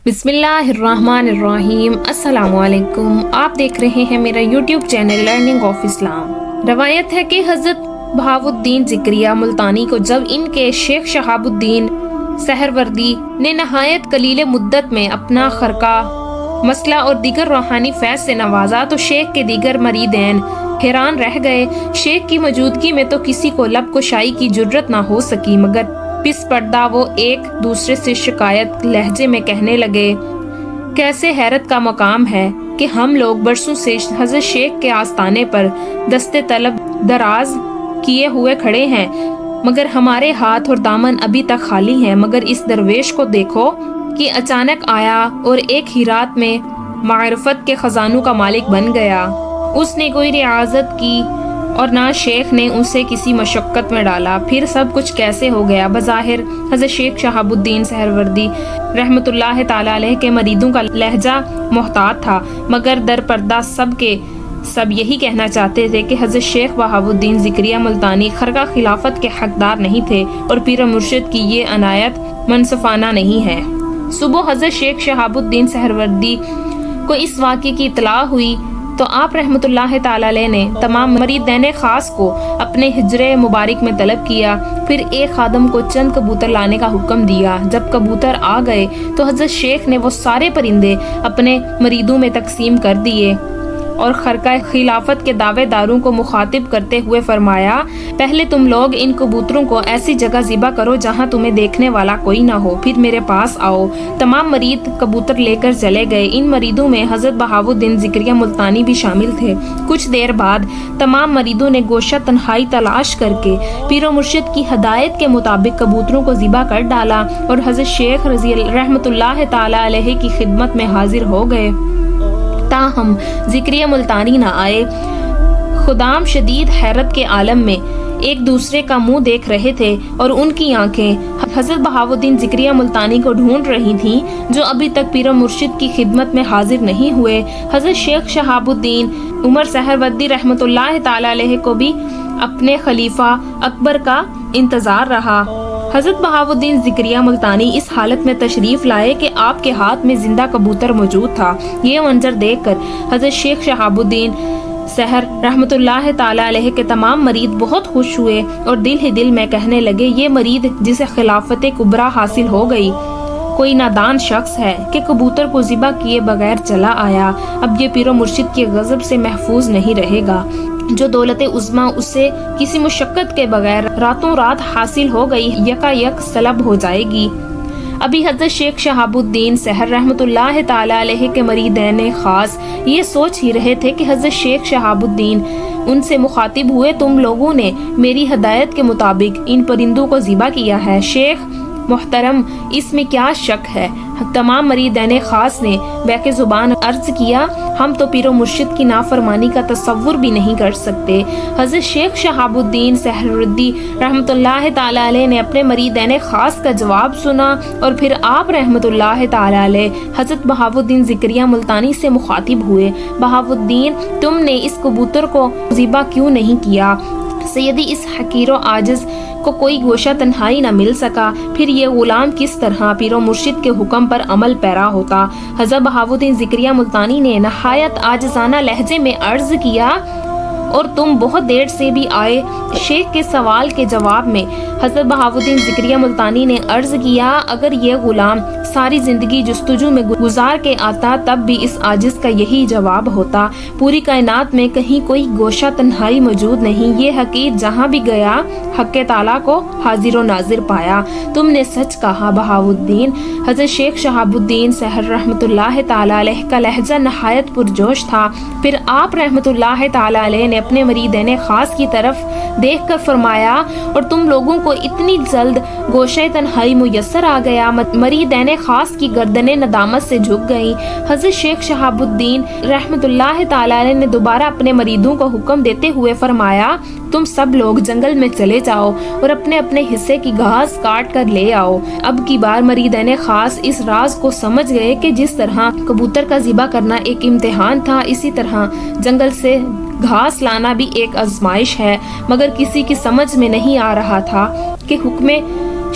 بسم اللہ الرحمن الرحیم۔ السلام علیکم، آپ دیکھ رہے ہیں میرا یوٹیوب چینل لرننگ آف اسلام۔ روایت ہے کہ حضرت بہاؤالدین ذکریہ ملتانی کو جب ان کے شیخ شہاب الدین سہروردی نے نہایت قلیل مدت میں اپنا خرقہ مسئلہ اور دیگر روحانی فیض سے نوازا تو شیخ کے دیگر مریدین حیران رہ گئے۔ شیخ کی موجودگی میں تو کسی کو لب کشائی کی جرت نہ ہو سکی، مگر پس پردہ وہ ایک دوسرے سے شکایت لہجے میں کہنے لگے، کیسے حیرت کا مقام ہے کہ ہم لوگ برسوں سے حضرت شیخ کے آستانے پر دستے طلب دراز کیے ہوئے کھڑے ہیں، مگر ہمارے ہاتھ اور دامن ابھی تک خالی ہیں۔ مگر اس درویش کو دیکھو کہ اچانک آیا اور ایک ہی رات میں معرفت کے خزانوں کا مالک بن گیا۔ اس نے کوئی ریاضت کی اور نہ شیخ نے اسے کسی مشقت میں ڈالا۔ پھر سب کچھ کیسے ہو گیا؟ بظاہر حضرت شیخ شہاب الدین سہروردی رحمۃ اللہ تعالی علیہ کے مریدوں کا لہجہ محتاط تھا، مگر در پردہ سب یہی کہنا چاہتے تھے کہ حضرت شیخ بہاؤالدین ذکریہ ملتانی خرقہ خلافت کے حقدار نہیں تھے اور پیر مرشد کی یہ عنایت منصفانہ نہیں ہے۔ صبح حضرت شیخ شہاب الدین سہروردی کو اس واقعے کی اطلاع ہوئی تو آپ رحمۃ اللہ تعالی علیہ نے تمام مریدین خاص کو اپنے حجرے مبارک میں طلب کیا، پھر ایک خادم کو چند کبوتر لانے کا حکم دیا۔ جب کبوتر آ گئے تو حضرت شیخ نے وہ سارے پرندے اپنے مریدوں میں تقسیم کر دیے اور خرقہ خلافت کے دعوے داروں کو مخاطب کرتے ہوئے فرمایا، پہلے تم لوگ ان کبوتروں کو ایسی جگہ ذبح کرو جہاں تمہیں دیکھنے والا کوئی نہ ہو، پھر میرے پاس آؤ۔ تمام مرید کبوتر لے کر چلے گئے۔ ان مریدوں میں حضرت بہاؤالدین ذکریہ ملتانی بھی شامل تھے۔ کچھ دیر بعد تمام مریدوں نے گوشہ تنہائی تلاش کر کے پیر و مرشد کی ہدایت کے مطابق کبوتروں کو ذبح کر ڈالا اور حضرت شیخ رحمۃ اللہ تعالی علیہ کی خدمت میں حاضر ہو گئے۔ تاہم ذکریہ ملتانی نہ آئے۔ خدام شدید حیرت کے عالم میں ایک دوسرے کا منہ دیکھ رہے تھے اور ان کی آنکھیں حضرت بہاؤالدین ذکریہ ملتانی کو ڈھونڈ رہی تھیں جو ابھی تک پیر و مرشد کی خدمت میں حاضر نہیں ہوئے۔ حضرت شیخ شہاب الدین عمر سہروردی رحمۃ اللہ تعالی علیہ کو بھی اپنے خلیفہ اکبر کا انتظار رہا۔ حضرت بہاؤالدین ذکریہ ملتانی اس حالت میں تشریف لائے کہ آپ کے ہاتھ میں زندہ کبوتر موجود تھا۔ یہ منظر دیکھ کر حضرت شیخ شہاب الدین سہر رحمۃ اللہ تعالی علیہ کے تمام مرید بہت خوش ہوئے اور دل ہی دل میں کہنے لگے، یہ مرید جسے خلافت کبریٰ حاصل ہو گئی کوئی نادان شخص ہے کہ کبوتر کو ذبح کیے بغیر چلا آیا۔ اب یہ پیر و مرشد کے غضب سے محفوظ نہیں رہے گا۔ جو دولت عظمیٰ اسے کسی مشقت کے بغیر راتوں رات حاصل ہو گئی یکا یک سلب ہو جائے گی۔ ابھی حضرت شیخ شہاب الدین سہر رحمۃ اللہ تعالی علیہ کے مریدین خاص یہ سوچ ہی رہے تھے کہ حضرت شیخ شہاب الدین ان سے مخاطب ہوئے، تم لوگوں نے میری ہدایت کے مطابق ان پرندوں کو ذبح کیا ہے، شیخ محترم اس میں کیا شک ہے؟ تمام مریدین خاص نے بیک زبان عرض کیا، ہم تو پیر و مرشد کی نافرمانی کا تصور بھی نہیں کر سکتے۔ حضرت شیخ شہاب الدین سہروردی رحمۃ اللہ تعالی علیہ نے اپنے مریدین خاص کا جواب سنا اور پھر آپ رحمۃ اللہ تعالی علیہ حضرت بہاؤالدین ذکریہ ملتانی سے مخاطب ہوئے، بہاؤالدین تم نے اس کبوتر کو ذبح کیوں نہیں کیا؟ سیدی اس حقیر و عاجز کو کوئی گوشہ تنہائی نہ مل سکا، پھر یہ غلام کس طرح پیر و مرشد کے حکم پر عمل پیرا ہوتا؟ حضرت بہاؤالدین ذکریہ ملتانی نے نہایت عاجزانہ لہجے میں عرض کیا، اور تم بہت دیر سے بھی آئے؟ شیخ کے سوال کے جواب میں حضرت بہاؤالدین ذکریہ ملتانی نے عرض کیا، اگر یہ غلام ساری زندگی جستجو میں گزار کے آتا تب بھی اس عاجز کا یہی جواب ہوتا۔ پوری کائنات میں کہیں کوئی گوشہ تنہائی موجود نہیں، یہ حقیر جہاں بھی گیا حق تعالیٰ کو حاضر و ناظر پایا۔ تم نے سچ کہا بہاؤالدین۔ حضرت شیخ شہاب الدین سہر رحمۃ اللہ تعالی علیہ کا لہجہ نہایت پرجوش تھا۔ پھر آپ رحمۃ اللہ تعالی علیہ نے اپنے مریدین خاص کی طرف دیکھ کر فرمایا، اور تم لوگوں کو اتنی جلد گوشہ تنہائی میسر آ گیا؟ مریدین خاص کی گردنیں ندامت سے جھک گئیں۔ حضرت شیخ شہاب الدین رحمۃ اللہ تعالی علیہ نے دوبارہ اپنے مریدوں کو حکم دیتے ہوئے فرمایا، تم سب لوگ جنگل میں چلے جاؤ اور اپنے اپنے حصے کی گھاس کاٹ کر لے آؤ۔ اب کی بار مریدین خاص اس راز کو سمجھ گئے کہ جس طرح کبوتر کا ذبح کرنا ایک امتحان تھا، اسی طرح جنگل سے گھاس لانا بھی ایک آزمائش ہے، مگر کسی کی سمجھ میں نہیں آ رہا تھا کہ حکم